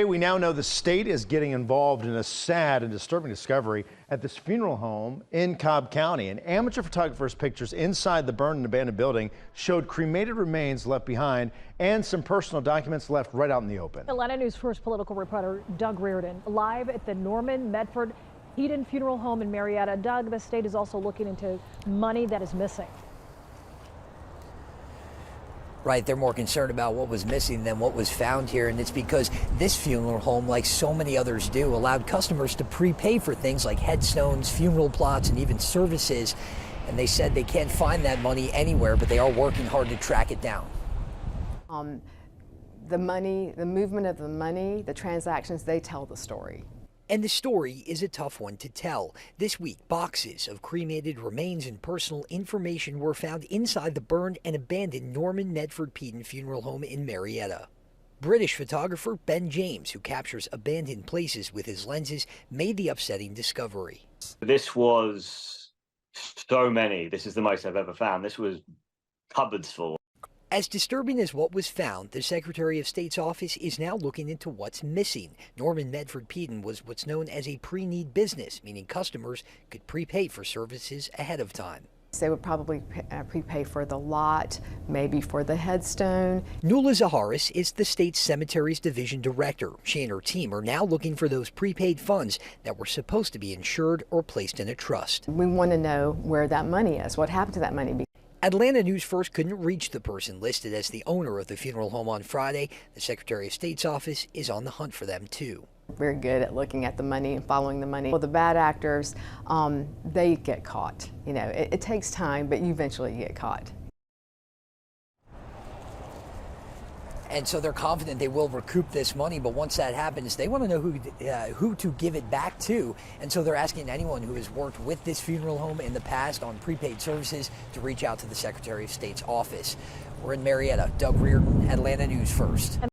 We now know the state is getting involved in a sad and disturbing discovery at this funeral home in Cobb County. An amateur photographer's pictures inside the burned and abandoned building showed cremated remains left behind and some personal documents left right out in the open. Atlanta News First political reporter Doug Reardon live at the Norman Medford-Peden funeral home in Marietta. Doug, the state is also looking into money that is missing. Right, they're more concerned about what was missing than what was found here, and it's because this funeral home, like so many others do, allowed customers to prepay for things like headstones, funeral plots, and even services. And they said they can't find that money anywhere, but they are working hard to track it down. The money, the movement of the money, the transactions, they tell the story. And the story is a tough one to tell. This week, boxes of cremated remains and personal information were found inside the burned and abandoned Norman Medford-Peden funeral home in Marietta. British photographer Ben James, who captures abandoned places with his lenses, made the upsetting discovery. This was so many. This is the most I've ever found. This was cupboards full. As disturbing as what was found, the Secretary of State's office is now looking into what's missing. Norman Medford-Peden was what's known as a pre-need business, meaning customers could prepay for services ahead of time. They would probably prepay for the lot, maybe for the headstone. Nuala Zaharis is the state's cemeteries division director. She and her team are now looking for those prepaid funds that were supposed to be insured or placed in a trust. We want to know where that money is, what happened to that money. Atlanta News First couldn't reach the person listed as the owner of the funeral home on Friday. The Secretary of State's office is on the hunt for them, too. Very good at looking at the money and following the money. Well, the bad actors, they get caught. You know, it takes time, but you eventually get caught. And so they're confident they will recoup this money, but once that happens, they want to know who to give it back to. And so they're asking anyone who has worked with this funeral home in the past on prepaid services to reach out to the Secretary of State's office. We're in Marietta. Doug Reardon, Atlanta News First.